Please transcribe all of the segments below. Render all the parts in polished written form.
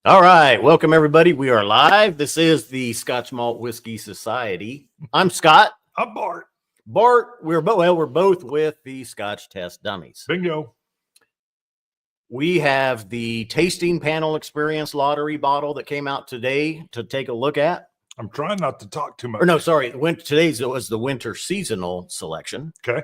All right, welcome everybody. We are live. This is the Scotch Malt Whiskey Society. I'm Scott. I'm Bart. Bart, we're both with the Scotch Test Dummies. Bingo. We have the Tasting Panel Experience Lottery bottle that came out today to take a look at. I'm trying not to talk too much. Or no, sorry, today's was the winter seasonal selection. Okay.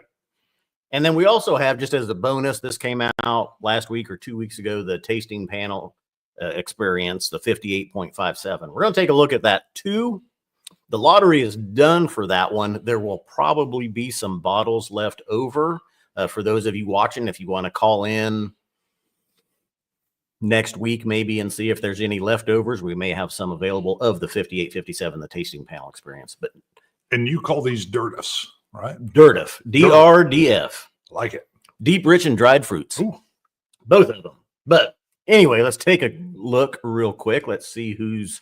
And then we also have, just as a bonus, this came out last week or 2 weeks ago, the Tasting Panel Experience, the 58.57. We're going to take a look at that too. The lottery is done for that one. There will probably be some bottles left over for those of you watching. If you want to call in next week maybe and see if there's any leftovers, we may have some available of the 5857, the Tasting Panel Experience. And you call these Dirtus, right? Dirtif, DRDF. Like it. Deep, rich, and dried fruits. Ooh. Both of them. But anyway, let's take a look real quick. Let's see who's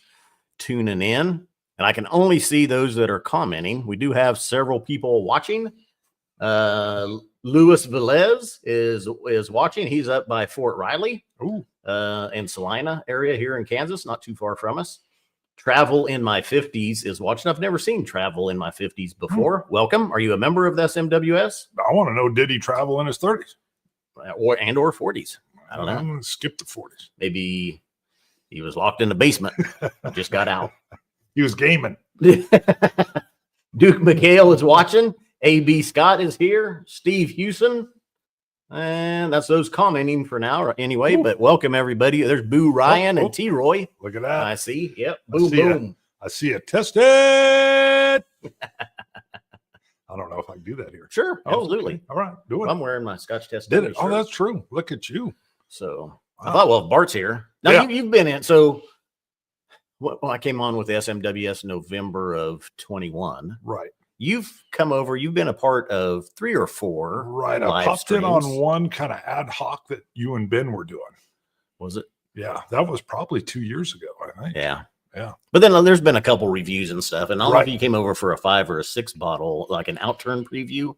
tuning in. And I can only see those that are commenting. We do have several people watching. Luis Velez is watching. He's up by Fort Riley. Ooh. In Salina area here in Kansas, not too far from us. Travel in My 50s is watching. I've never seen Travel in My 50s before. Welcome. Are you a member of the SMWS? I want to know, did he travel in his 30s? Or 40s? I don't know. I'm going to skip the 40s. Maybe he was locked in the basement. Just got out. He was gaming. Duke McHale is watching. A.B. Scott is here. Steve Hewson. And that's those commenting for now anyway. But welcome, everybody. There's Boo Ryan and T-Roy. Look at that. I see. Yep. Boom, boom. I see it. Test it. I don't know if I can do that here. Sure. Absolutely. All right. Do it. I'm wearing my Scotch Test. Did it? shirt. Oh, that's true. Look at you. So wow. I thought, well, Bart's here. Now, Yeah. you've been in. So I came on with the SMWS November of 21. Right. You've come over. You've been a part of 3 or 4. Right. I live popped streams. in on one kind of ad hoc that you and Ben were doing. Was it? Yeah. That was probably 2 years ago, I think. Yeah. Yeah. But then there's been a couple reviews and stuff. And I don't know Right. if you came over for a 5 or a 6 bottle, like an outturn preview.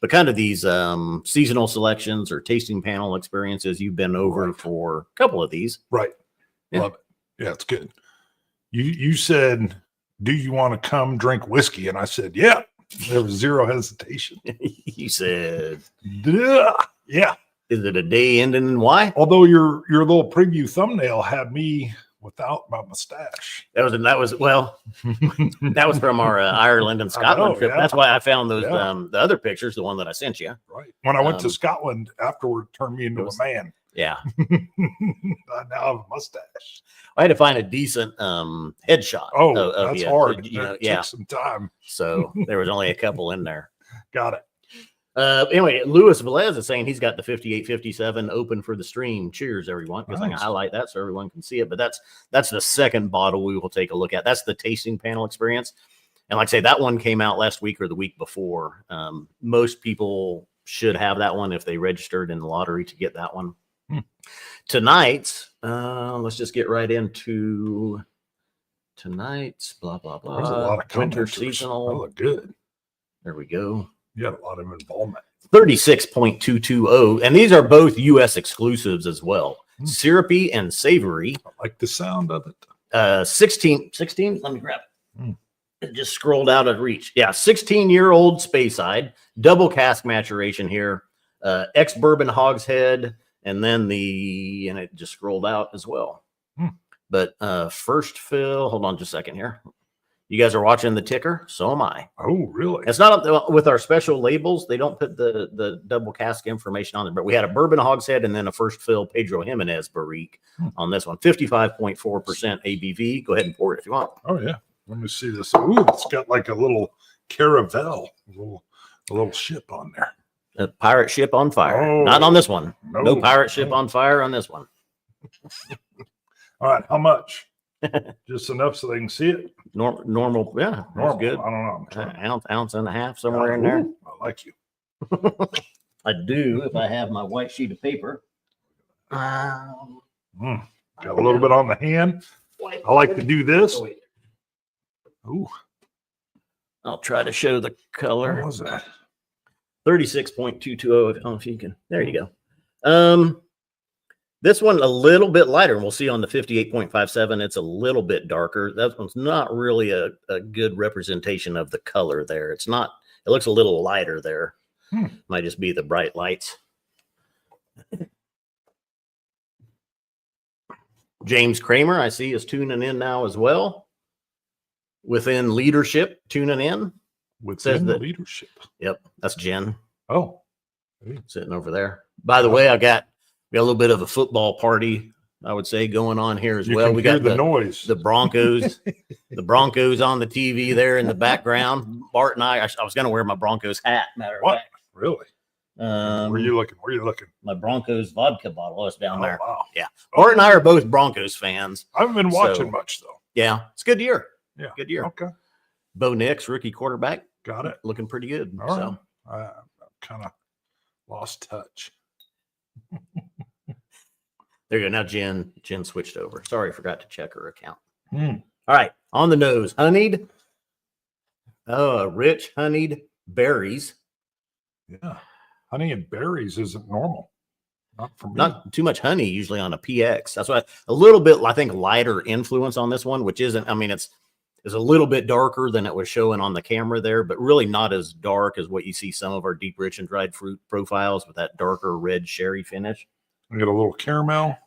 But kind of these seasonal selections or tasting panel experiences, you've been over Right. for a couple of these. Right. Yeah. Love it. Yeah, it's good. You said, do you want to come drink whiskey? And I said, yeah. There was zero hesitation. You said, Duh. Yeah. is it a day ending in Y? Although your little preview thumbnail had me without my mustache. That was well, that was from our Ireland and Scotland trip. yeah. That's why I found those Yeah. the other pictures, the one that I sent you. Right. When I went to Scotland afterward, it turned me into a man. Yeah. I now have a mustache. I had to find a decent headshot. Oh, of that's you. hard. You know, It yeah. took some time. So there was only a couple in there. Got it. Anyway, Luis Velez is saying he's got the 5857 open for the stream. Cheers, everyone. Because I can Nice. highlight that so everyone can see it. But that's the second bottle we will take a look at. That's the tasting panel experience. And like I say, that one came out last week or the week before. Most people should have that one if they registered in the lottery to get that one. Tonight's, let's just get right into tonight's blah, blah, blah. There's a lot of winter commenters. seasonal. That look good. There we go. You had a lot of involvement. 36.220. And these are both U.S. exclusives as well. Syrupy and savory. I like the sound of it. 16. Let me grab it. It just scrolled out of reach. Yeah. 16-year-old Speyside. Double cask maturation here. Ex-bourbon hogshead. And then and it just scrolled out as well. But first fill, hold on just a second here. You guys are watching the ticker. So am I. Oh, really? It's not with our special labels. They don't put the double cask information on there, but we had a bourbon hogshead and then a first fill Pedro Jimenez barrique on this one. 55.4% ABV. Go ahead and pour it if you want. Oh, yeah. Let me see this. Ooh, it's got like a little caravel, a little ship on there. A pirate ship on fire. Oh, Not on this one. no, No pirate ship no. on fire on this one. All right. How much? Just enough so they can see it? Normal. Yeah, that's Normal. good. I don't know. I'm trying. Ounce and a half somewhere in there. Ooh, I like you. I do if I have my white sheet of paper. Got a little bit on the hand. I like to do this. Ooh, I'll try to show the color. what was that? 36.220. If you can. There you go. This one a little bit lighter, and we'll see on the 58.57, it's a little bit darker. That one's not really a good representation of the color there. It's not, it looks a little lighter there. Might just be the bright lights. James Kramer, I see, is tuning in now as well. Within Leadership, tuning in. Within the Leadership. Yep, that's Jen. Oh. Sitting over there. By the way, we got a little bit of a football party, I would say, going on here as well. We got the noise. The Broncos, the Broncos on the TV there in the background. Bart and I was going to wear my Broncos hat. Matter of fact. Really? Where are you looking? Where are you looking? My Broncos vodka bottle is down there. Wow. Yeah. Bart and I are both Broncos fans. I haven't been watching much, though. Yeah. It's a good year. Yeah. Good year. Okay. Bo Nix, rookie quarterback. Got it. Looking pretty good. All right. I kind of lost touch. There you go. Now Jen switched over. Sorry, I forgot to check her account. All right. On the nose. Honeyed. Rich honeyed berries. Yeah. Honey and berries isn't normal. Not for me. Not too much honey usually on a PX. That's why a little bit, I think, lighter influence on this one, which isn't, I mean, it's a little bit darker than it was showing on the camera there, but really not as dark as what you see some of our deep, rich, and dried fruit profiles with that darker red sherry finish. We got a little caramel.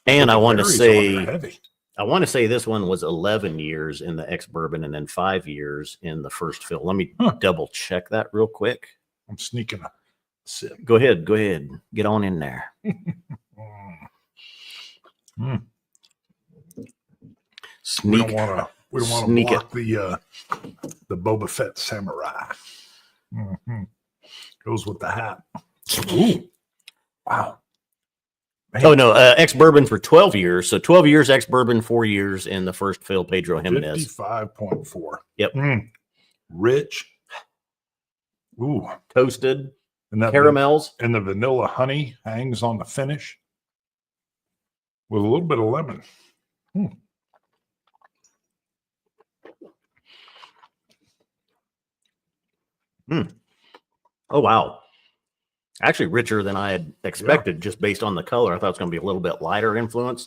And I want to say this one was 11 years in the ex-bourbon and then 5 years in the first fill. Let me double check that real quick. I'm sneaking a sip. Go ahead. Get on in there. Sneak. We don't want to block the Boba Fett samurai. Goes with the hat. Ooh. Wow. Man. Oh, no. Ex-bourbon for 12 years. So 12 years ex-bourbon, 4 years in the first fill, Pedro Jimenez. 55.4. Yep. Rich. Ooh. Toasted. And that caramels. And the vanilla honey hangs on the finish with a little bit of lemon. Oh, wow. Actually richer than I had expected just based on the color. I thought it was going to be a little bit lighter influence.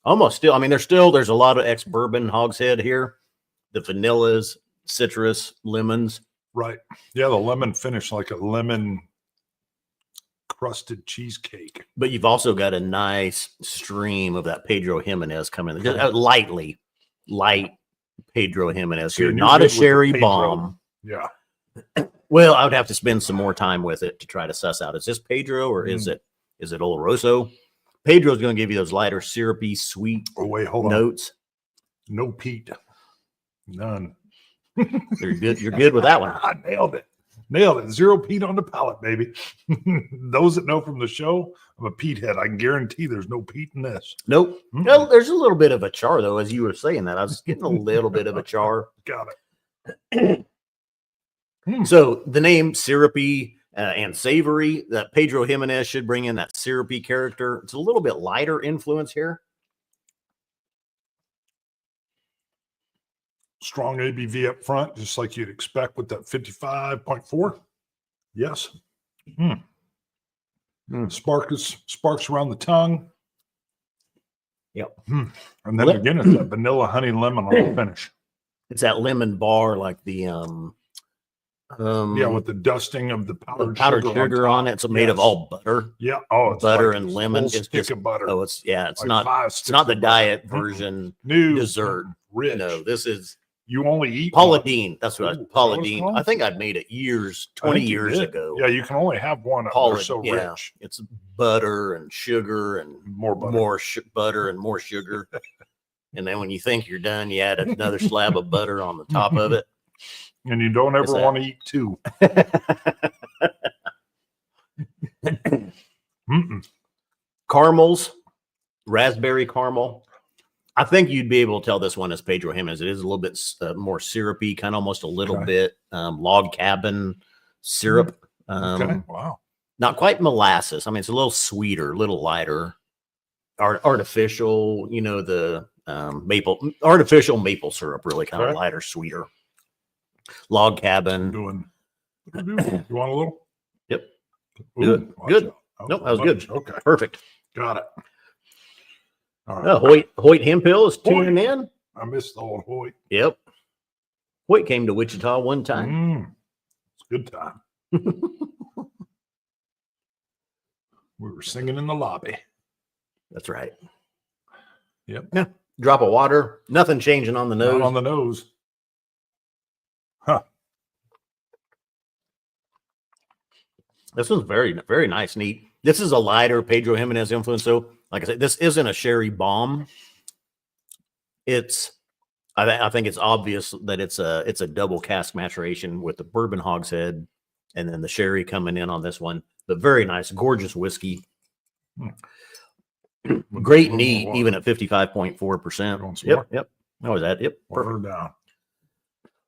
Almost still. I mean, there's a lot of ex-bourbon hogshead here. The vanillas, citrus, lemons. Right. Yeah, the lemon finish like a lemon crusted cheesecake. But you've also got a nice stream of that Pedro Jimenez coming. Just light Pedro Jimenez here. Not a sherry bomb. Yeah. Well, I would have to spend some more time with it to try to suss out. Is this Pedro or is it Oloroso? Pedro's going to give you those lighter, syrupy, sweet notes. No peat. None. You're good. You're good with that one. I nailed it. Zero peat on the palate, baby. Those that know from the show, I'm a peat head. I can guarantee there's no peat in this. Nope. No, there's a little bit of a char, though, as you were saying that. I was getting a little bit of a char. Got it. So the name syrupy and savory, that Pedro Jimenez should bring in that syrupy character. It's a little bit lighter influence here. Strong ABV up front, just like you'd expect with that 55.4. Yes. Sparks around the tongue. Yep. And then again, it's that vanilla honey lemon on the finish. It's that lemon bar, like the with the dusting of the powdered sugar on it. It's made of all butter. Yeah. Oh, it's butter like and lemon. It's just of butter. Oh, it's like not the diet version dessert. Rich. No, this is you only eat Paula Deen. That's what Paula Deen. Called? I think I'd made it 20 years ago. Yeah, you can only have one. They're so rich. It's butter and sugar and more butter, butter and more sugar. And then when you think you're done, you add another slab of butter on the top of it. And you don't ever want to eat two. Caramels, raspberry caramel. I think you'd be able to tell this one is Pedro Jimenez. It is a little bit more syrupy, kind of almost a little bit log cabin syrup. Wow. Not quite molasses. I mean, it's a little sweeter, a little lighter. Artificial, the artificial maple syrup, really kind of lighter, sweeter. Log cabin. You want a little? Yep. Ooh, Good. Nope, that was good. Okay, Perfect. got it. All right. Hoyt Hempill is tuning in. I missed the old Hoyt. Yep. Hoyt came to Wichita one time. It's a good time. We were singing in the lobby. That's right. Yep. Yeah. Drop of water. Nothing changing on the nose. Not on the nose. Huh. This one's very, very nice, neat. This is a lighter Pedro Jimenez influence. So, like I said, this isn't a sherry bomb. I think it's obvious that it's a double cask maturation with the bourbon hogshead and then the sherry coming in on this one. But very nice, gorgeous whiskey. Great neat, even at 55.4%. Yep. How was that? Yep. Water down.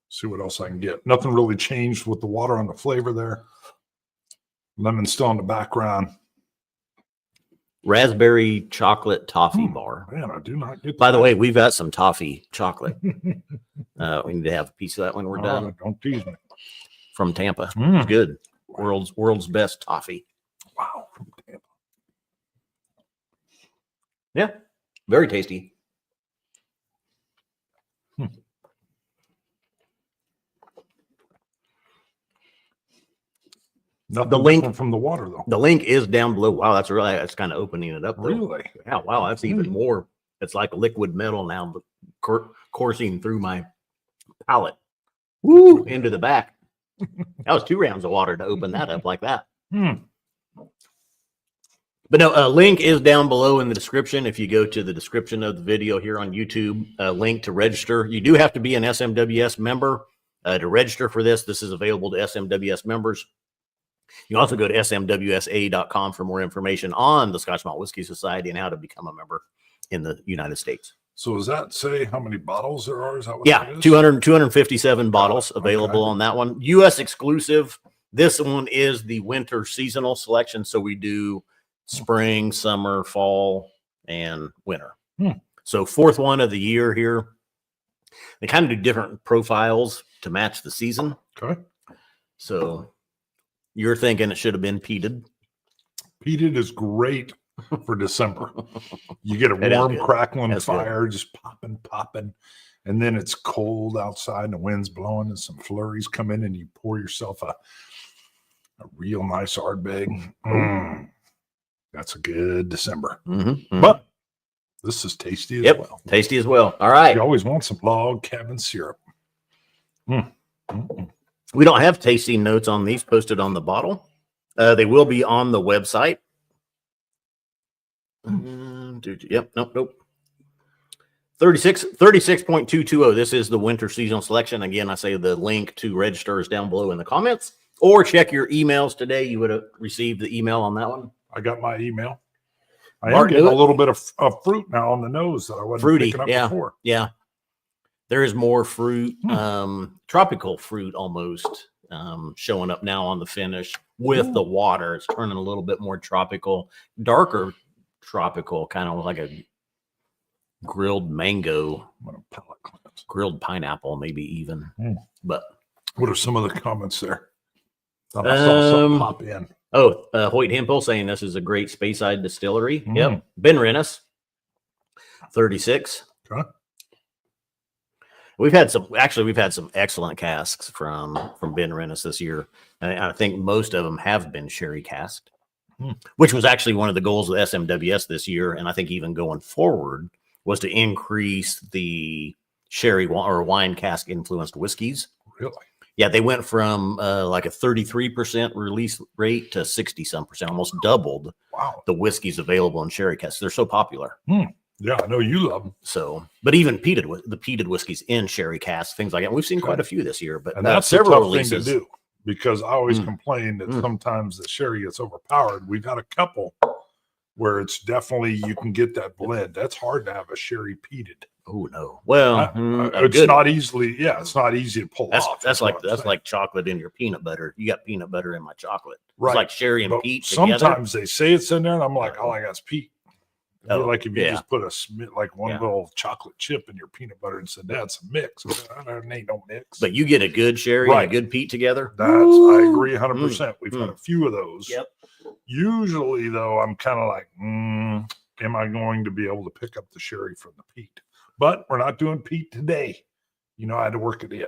See what else I can get. Nothing really changed with the water on the flavor there. Lemon still in the background. Raspberry chocolate toffee bar. Man, I do not get that. By the way, we've got some toffee chocolate. We need to have a piece of that when we're done. Don't tease me. From Tampa. It's good. World's best toffee. Wow. From Tampa. Yeah. Very tasty. Nothing the link from the water though. The link is down below. Wow, that's kind of opening it up. Though. Really? Yeah. Wow, that's even more. It's like liquid metal now, coursing through my palate. Woo! Into the back. That was 2 rounds of water to open that up like that. But no, a link is down below in the description. If you go to the description of the video here on YouTube, a link to register. You do have to be an SMWS member to register for this. This is available to SMWS members. You can also go to smwsa.com for more information on the Scotch Malt Whiskey Society and how to become a member in the United States. So does that say how many bottles there are? Is that what yeah, 257 bottles available on that one. U.S. exclusive. This one is the winter seasonal selection. So we do spring, summer, fall, and winter. So 4th one of the year here. They kind of do different profiles to match the season. Okay. So you're thinking it should have been peated. Peated is great for December. You get a warm, crackling fire, just popping. And then it's cold outside and the wind's blowing and some flurries come in and you pour yourself a real nice Ardbeg. That's a good December. But this is tasty as well. Tasty as well. All right. You always want some log cabin syrup. We don't have tasting notes on these posted on the bottle. They will be on the website. Yep. Nope. 36.220. This is the winter seasonal selection. Again, I say the link to register is down below in the comments, or check your emails today. You would have received the email on that one. I got my email. I am getting a little bit of fruit now on the nose that I wasn't picking up before. Yeah. There is more fruit, tropical fruit almost showing up now on the finish with the water. It's turning a little bit more tropical, darker tropical, kind of like a grilled mango, grilled pineapple, maybe even. But what are some of the comments there? I saw something pop in. Hoyt Hempill saying this is a great Speyside distillery. Yep. Ben Rennis, 36. Okay. We've had some excellent casks from Ben Rennis this year. And I think most of them have been sherry casked, which was actually one of the goals of SMWS this year. And I think even going forward was to increase the sherry or wine cask influenced whiskeys. Really? Yeah, they went from like a 33% release rate to 60-some%, almost doubled the whiskeys available in sherry casks. They're so popular. Yeah, I know you love them. So, but even the peated whiskeys in sherry casks, things like that. We've seen quite a few this year, but and that's several a tough releases. thing to do because I always complain that sometimes the sherry gets overpowered. We've had a couple where it's definitely you can get that blend. That's hard to have a sherry peated. Oh no! Well, it's not easily. Yeah, it's not easy to pull off. That's like chocolate in your peanut butter. You got peanut butter in my chocolate. Right. It's like sherry and peat. Sometimes they say it's in there, and I'm like, all I got is peat. It'd be like if you yeah. just put like one Yeah. little chocolate chip in your peanut butter and said, that's a mix. There ain't no mix. But you get a good sherry Right. and a good peat together. I agree 100%. We've had a few of those. Yep. Usually, though, I'm kind of like, am I going to be able to pick up the sherry from the peat? But we're not doing peat today. You know, I had to work it in.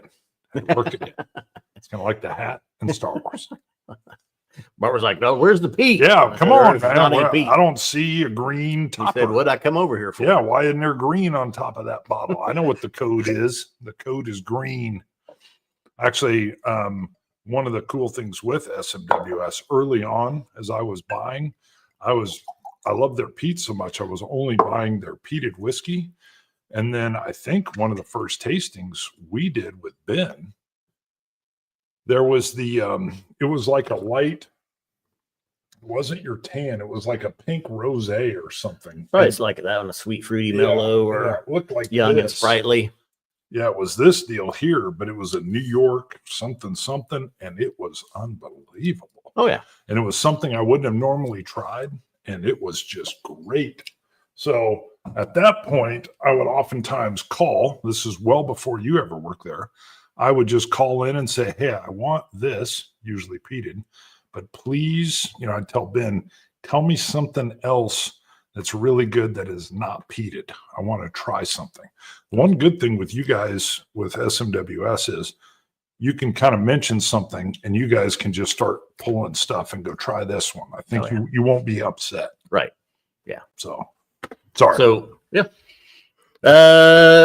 It's kind of like the hat in Star Wars. Bart was like, "Oh, where's the peat?" Yeah, come on, man. I I don't see a green topper. He said, "What'd I come over here for?" Yeah, why isn't there green on top of that bottle? I know what the code is. The code is green. Actually, one of the cool things with SMWS early on, as I was buying, I love their peat so much. I was only buying their peated whiskey. And then I think one of the first tastings we did with Ben, there was it was like a light, it wasn't your tan, it was like a pink rosé or something. Right, it's like that on a sweet fruity mellow or it looked like young this. and sprightly. Yeah, it was this deal here, but it was a New York something, and it was unbelievable. Oh, yeah. And it was something I wouldn't have normally tried, and it was just great. So at that point, I would oftentimes call, this is well before you ever worked there, I would just call in and say, hey, I want this, usually peated, but please, I'd tell Ben, tell me something else that's really good that is not peated. I want to try something. One good thing with you guys with SMWS is you can kind of mention something and you guys can just start pulling stuff and go try this one. I think you won't be upset. Right. Yeah. So sorry. So yeah.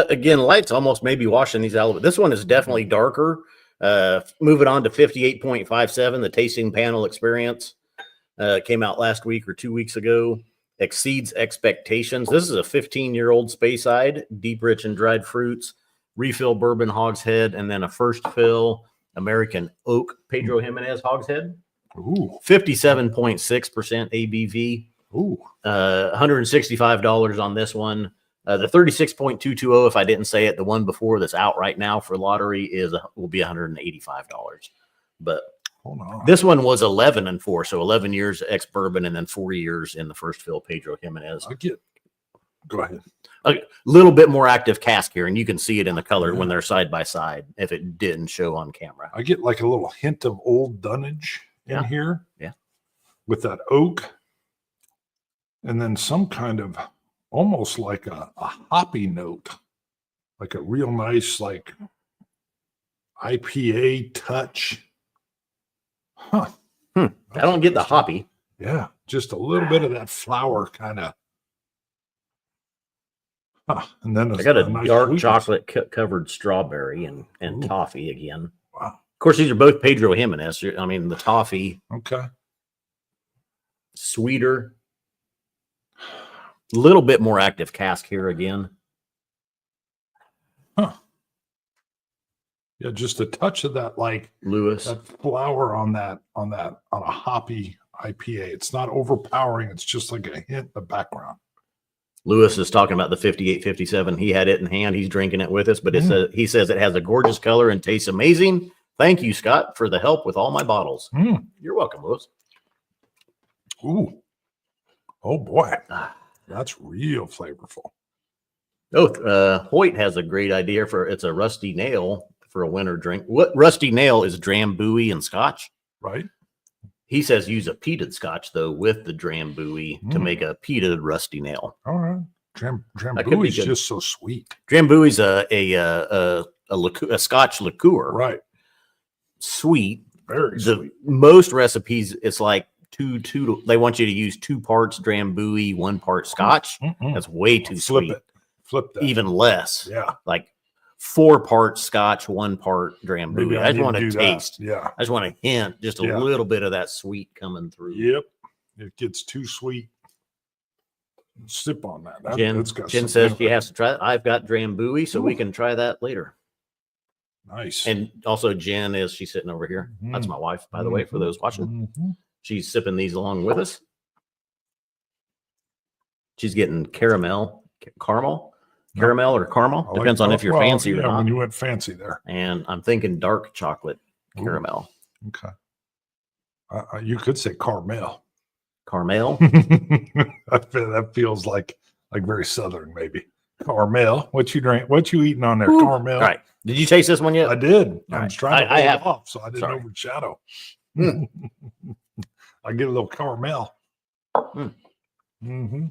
Again, light's almost maybe washing these out. This one is definitely darker. Moving on to 58.57, the tasting panel experience came out last week or 2 weeks ago. Exceeds expectations. This is a 15-year-old Speyside, deep, rich, and dried fruits, refill bourbon hogshead, and then a first fill American oak Pedro Jimenez hogshead. Ooh. 57.6% ABV. Ooh. $165 on this one. The 36.220, if I didn't say it, the one before that's out right now for lottery will be $185. But hold on. This one was 11 and 4, so 11 years ex bourbon, and then 4 years in the first fill Pedro Jimenez. Go ahead. A little bit more active cask here, and you can see it in the color when they're side by side. If it didn't show on camera, I get like a little hint of old dunnage in here. Yeah, with that oak, and then some kind of almost like a hoppy note, like a real nice like IPA touch. Huh. I don't get the hoppy. Yeah, just a little bit of that flower kind of. And then I got a nice dark sweetness. chocolate covered strawberry and toffee again. Wow. Of course, these are both Pedro Jimenez. I mean, the toffee. Okay. Sweeter. A little bit more active cask here again. Huh. Yeah, just a touch of that, like Lewis. that flower on a hoppy IPA. It's not overpowering. It's just like a hint in the background. Lewis is talking about the 5857. He had it in hand. He's drinking it with us, but he says it has a gorgeous color and tastes amazing. Thank you, Scott, for the help with all my bottles. You're welcome, Lewis. Ooh. Oh, boy. That's real flavorful. Hoyt has a great idea it's a rusty nail for a winter drink. What rusty nail is drambuie and scotch? Right. He says use a peated scotch, though, with the drambuie to make a peated rusty nail. All right. Drambuie is just so sweet. Drambuie's a scotch liqueur. Right. Sweet. Very sweet. Most recipes, it's like they want you to use 2 parts drambuie, 1 part scotch. That's way too sweet. Flip that. Even less. Yeah. Like 4 parts scotch, 1 part drambuie. I just want to taste. Yeah. I just want to hint just a little bit of that sweet coming through. Yep. It gets too sweet. Sip on that. Jen says she has to try it. I've got drambuie, so we can try that later. Nice. And also Jen she's sitting over here. That's my wife, by the way, for those watching. She's sipping these along with us. She's getting caramel or caramel. Depends on if you're fancy or not. When you went fancy there. And I'm thinking dark chocolate caramel. Okay. You could say caramel. Caramel. That feels like very Southern, maybe. Caramel. What you drink? What you eating on there? Ooh. Caramel. All right. Did you taste this one yet? I did. I All was right. trying to I hold have it off, so I didn't Sorry. overshadow. Mm. I get a little caramel. Mm. Mm-hmm.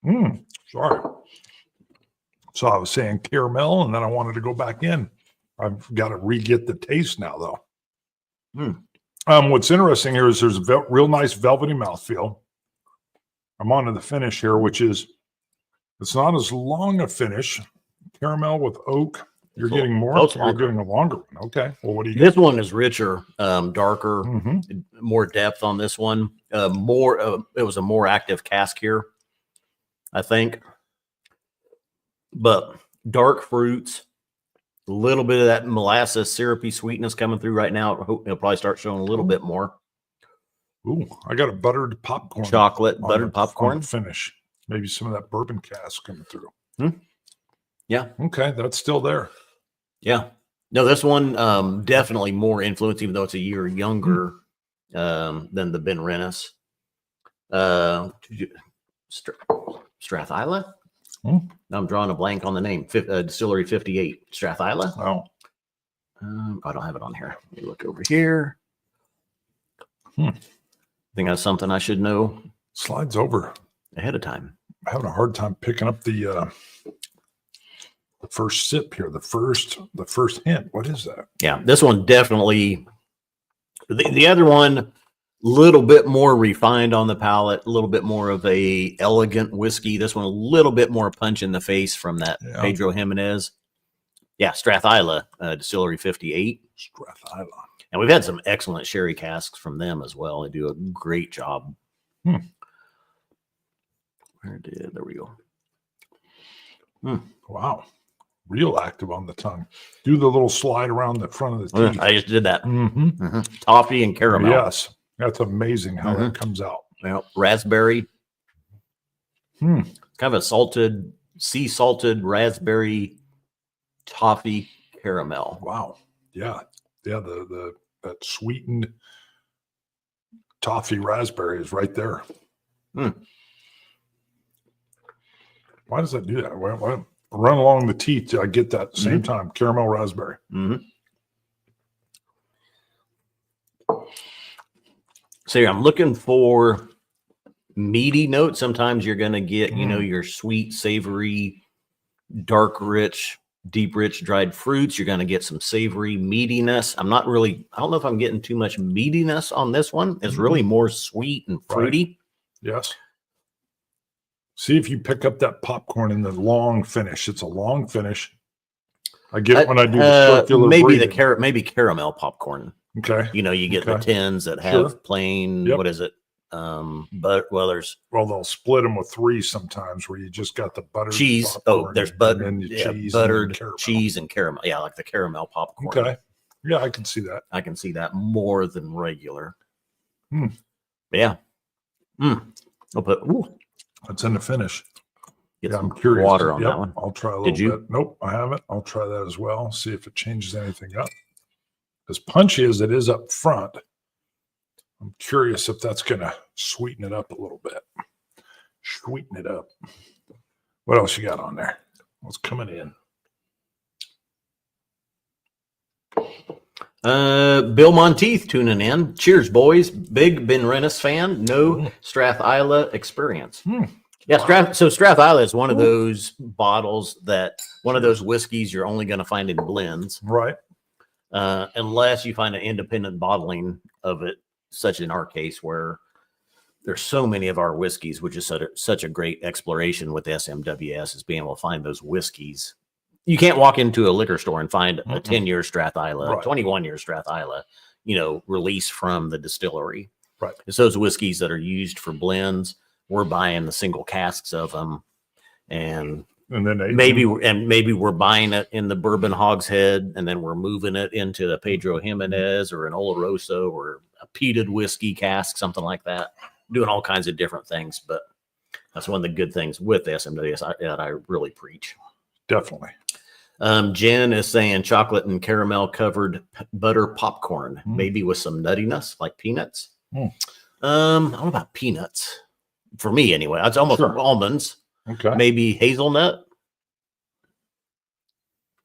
Mm. Sorry. So I was saying caramel, and then I wanted to go back in. I've got to re-get the taste now, though. What's interesting here is there's a real nice velvety mouthfeel. I'm on to the finish here, which is it's not as long a finish. Caramel with oak. You're getting more. You're getting a longer one. Okay. Well, what do you get? This one is richer, darker, more depth on this one. It was a more active cask here, I think. But dark fruits, a little bit of that molasses syrupy sweetness coming through right now. It'll probably start showing a little bit more. Ooh, I got a buttered popcorn. Chocolate, buttered popcorn. Finish. Maybe some of that bourbon cask coming through. Yeah. Okay. That's still there. Yeah. No, this one definitely more influence, even though it's a year younger than the Ben Rennis. Strathisla? I'm drawing a blank on the name. Distillery 58. Strathisla? Oh. I don't have it on here. Let me look over here. I think that's something I should know. Slides over ahead of time. I'm having a hard time picking up the first sip here. The first hint. What is that? Yeah, this one definitely. The other one, little bit more refined on the palate, a little bit more of a elegant whiskey. This one, a little bit more punch in the face from that Pedro Jimenez. Yeah, Strathisla, Distillery 58. Strathisla. And we've had some excellent sherry casks from them as well. They do a great job. There we go. Wow. Real active on the tongue. Do the little slide around the front of the teeth. I just did that. Toffee and caramel. Yes. That's amazing how that comes out. Well, raspberry. Kind of a sea salted raspberry toffee caramel. Wow. Yeah. Yeah. That sweetened toffee raspberry is right there. Why does that do that? Why run along the teeth? I get that at the same time. Caramel raspberry. So I'm looking for meaty notes. Sometimes you're going to get, your sweet, savory, dark, rich, deep, rich dried fruits. You're going to get some savory meatiness. I don't know if I'm getting too much meatiness on this one. It's really more sweet and fruity. Right. Yes. See if you pick up that popcorn in the long finish. It's a long finish. I get it when I do the circular breathing. Maybe caramel popcorn. Okay. You get the tins that have plain, what is it? But they'll split them with 3 sometimes where you just got the buttered cheese. Popcorn There's buttered cheese and caramel. Yeah, like the caramel popcorn. Okay. Yeah, I can see that. I can see that more than regular. Yeah. I'll put That's in the finish. Get I'm curious. Water on that one. I'll try a little bit. Nope, I haven't. I'll try that as well. See if it changes anything up. As punchy as it is up front, I'm curious if that's going to sweeten it up a little bit. Sweeten it up. What else you got on there? What's coming in? Bill Monteith tuning in. Cheers, boys. Big Ben Rennis fan. No Strathisla experience. Yeah, Strathisla is one of those bottles one of those whiskeys you're only going to find in blends. Right. Unless you find an independent bottling of it, such in our case where there's so many of our whiskeys, which is such a great exploration with SMWS, is being able to find those whiskeys. You can't walk into a liquor store and find a 10-year Strathisla, 21-year Strathisla, release from the distillery. Right. It's those whiskeys that are used for blends. We're buying the single casks of them, and then maybe we're buying it in the bourbon hogshead, and then we're moving it into the Pedro Jimenez or an Oloroso or a peated whiskey cask, something like that. Doing all kinds of different things, but that's one of the good things with SMWS that I really preach. Definitely. Jen is saying chocolate and caramel covered butter popcorn, maybe with some nuttiness like peanuts. I don't know about peanuts. For me, anyway, it's almost almonds. Okay. Maybe hazelnut.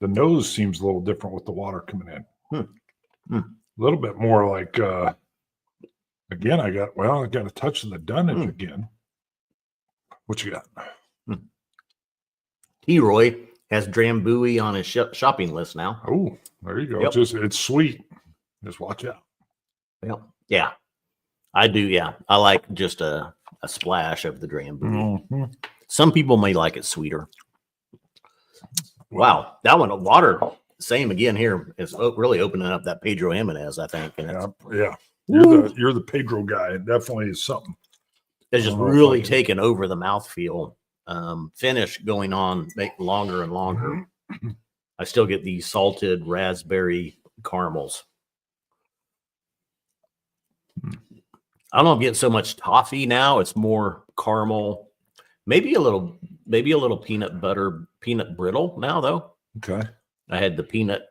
The nose seems a little different with the water coming in. A little bit more like, again, I got a touch of the dunnage again. What you got? T-Roy has Drambuie on his shopping list now. Oh, there you go. Yep. It's sweet. Just watch out. Yep. Yeah, I do. Yeah, I like just a splash of the Drambuie. Some people may like it sweeter. Wow, that one, water, same again here. Is really opening up that Pedro Jimenez, I think. And yeah. You're the Pedro guy. It definitely is something. It's just really taken over the mouthfeel. Finish going on, make longer and longer. I still get these salted raspberry caramels. I don't get so much toffee now. It's more caramel, maybe a little peanut brittle now though. Okay. I had the peanut,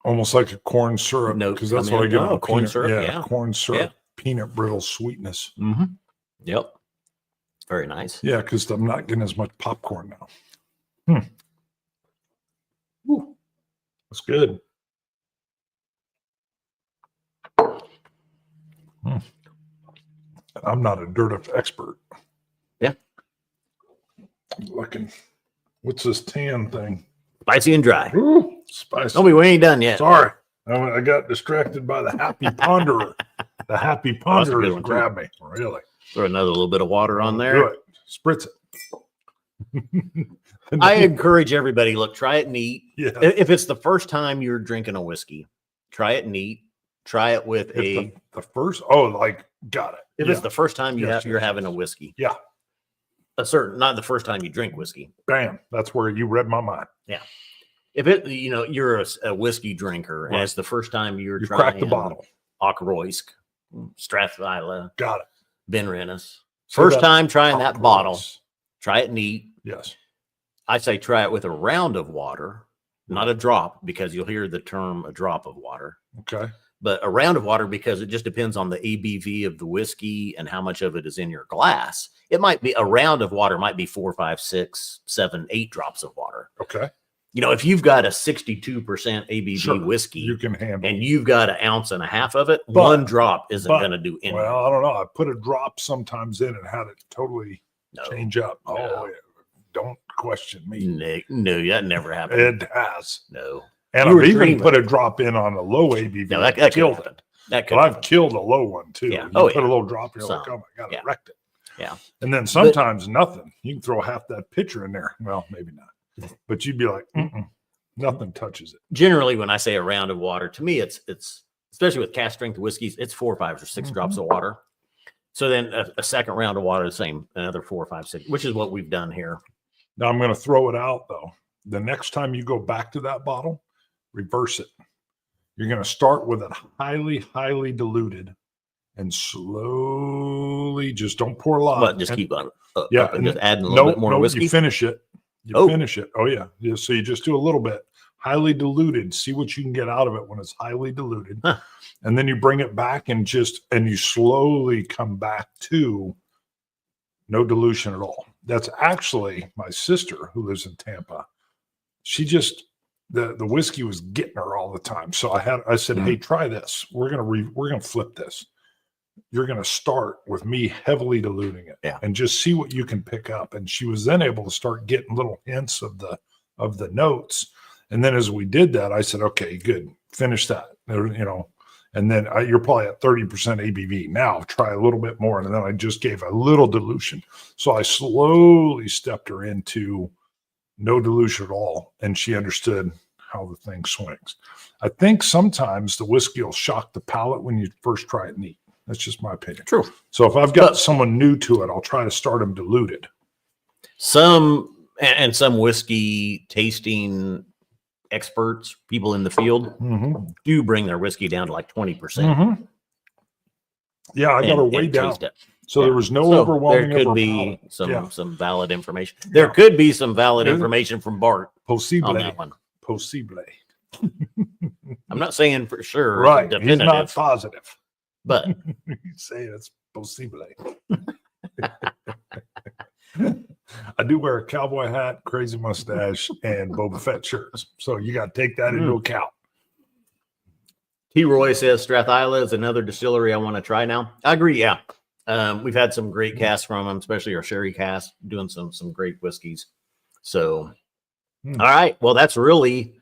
almost like a corn syrup, because that's what I get on corn syrup. Yeah, corn syrup, peanut brittle sweetness. Yep. Very nice. Yeah, because I'm not getting as much popcorn now. Ooh, that's good. I'm not a dirt expert. Yeah. I'm looking. What's this tan thing? Spicy and dry. Ooh, spicy. Oh, we ain't done yet. Sorry. I got distracted by the happy ponderer. The happy ponderer grabbed me. Really? Throw another little bit of water on there. Do it. Spritz it. I encourage everybody, look, try it neat. Yeah. If it's the first time you're drinking a whiskey, try it neat. Try it with the first. Got it. If it's the first time you're having a whiskey. Yeah. Not the first time you drink whiskey. Bam. That's where you read my mind. Yeah. If you're a whiskey drinker and it's the first time you're trying crack the bottle. Ochroysk, Strathvila. Got it. Ben Rennis. First time trying that bottle. Try it neat. Yes. I say try it with a round of water, not a drop, because you'll hear the term a drop of water. Okay. But a round of water, because it just depends on the ABV of the whiskey and how much of it is in your glass. It might be a round of water, might be 4, 5, 6, 7, 8 drops of water. Okay. If you've got a 62% ABV whiskey, you can handle and you've got an ounce and a half of it, one drop isn't going to do anything. Well, I don't know. I put a drop sometimes in and had it totally change up. No. Oh, don't question me. No, that never happened. It has. No. And I've even put a drop in on a low ABV. No, that killed it. But I've killed a low one too. Yeah. You put a little drop, you're like, oh my God, I wrecked it. Yeah. And then sometimes nothing. You can throw half that pitcher in there. Well, maybe not. But you'd be like, nothing touches it. Generally, when I say a round of water, to me, it's especially with cask strength whiskeys, it's 4, 5, or 6 drops of water. So then a second round of water, the same, another 4, 5, 6, which is what we've done here. Now I'm going to throw it out though. The next time you go back to that bottle, reverse it. You're going to start with it highly, highly diluted and slowly, just don't pour a lot. But just keep on. And just adding a little bit more whiskey. You finish it. Finish it. Oh yeah. So you just do a little bit. Highly diluted. See what you can get out of it when it's highly diluted. Huh. And then you bring it back and you slowly come back to no dilution at all. That's actually my sister who lives in Tampa. She just, the whiskey was getting her all the time. So I said, hey, try this. We're going to flip this. You're going to start with me heavily diluting it and just see what you can pick up. And she was then able to start getting little hints of the notes. And then as we did that, I said, okay, good. Finish that, and then you're probably at 30% ABV. Now try a little bit more. And then I just gave a little dilution. So I slowly stepped her into no dilution at all. And she understood how the thing swings. I think sometimes the whiskey will shock the palate when you first try it neat. That's just my opinion. True. So if I've got someone new to it, I'll try to start them diluted. Some whiskey tasting experts, people in the field, do bring their whiskey down to like 20%. Yeah, I got her way down. So there was no overwhelming. There could be some valid information. There could be some valid information from Bart on that one. Possible. I'm not saying for sure. Right. Definitive. He's not positive. But You say that's possible. I do wear a cowboy hat, crazy mustache, and Boba Fett shirts. So you got to take that into account. T. Roy says Strathisla is another distillery I want to try now. I agree. Yeah. We've had some great casks from them, especially our sherry cask, doing some great whiskeys. So, all right. Well, that's really,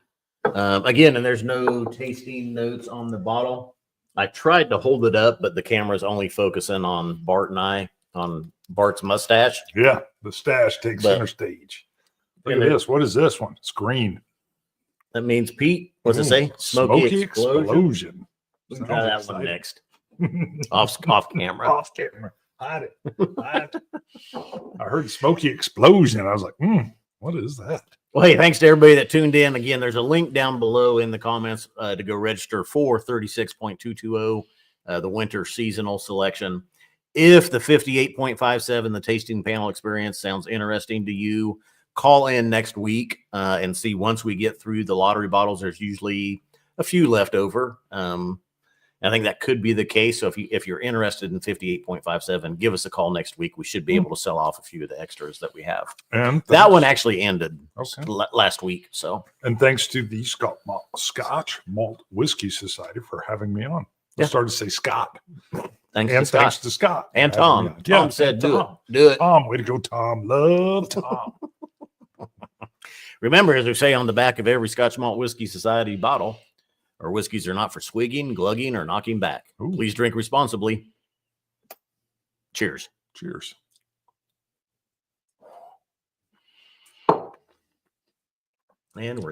again, and there's no tasting notes on the bottle. I tried to hold it up, but the camera's only focusing on Bart and I, on Bart's mustache. Yeah, the stash takes center stage. Look at this. What is this one? It's green. That means Pete. What's it say? Smoky explosion. We can try that one next. off camera. Off camera. Hide it. I heard smoky explosion. I was like, what is that? Well, hey, thanks to everybody that tuned in. Again, there's a link down below in the comments to go register for 36.220, the winter seasonal selection. If the 58.57, the tasting panel experience, sounds interesting to you, call in next week and see. Once we get through the lottery bottles, there's usually a few left over. I think that could be the case. So if you're interested in 58.57, give us a call next week. We should be able to sell off a few of the extras that we have. And that one actually ended last week. So, and thanks to the Scotch Malt Whiskey Society for having me on. I started to say Scott. Thanks to Scott and Tom. Tom said, "Do it." Tom, way to go, Tom. Love Tom. Remember, as we say on the back of every Scotch Malt Whiskey Society bottle, our whiskeys are not for swigging, glugging, or knocking back. Ooh. Please drink responsibly. Cheers. Cheers. And we're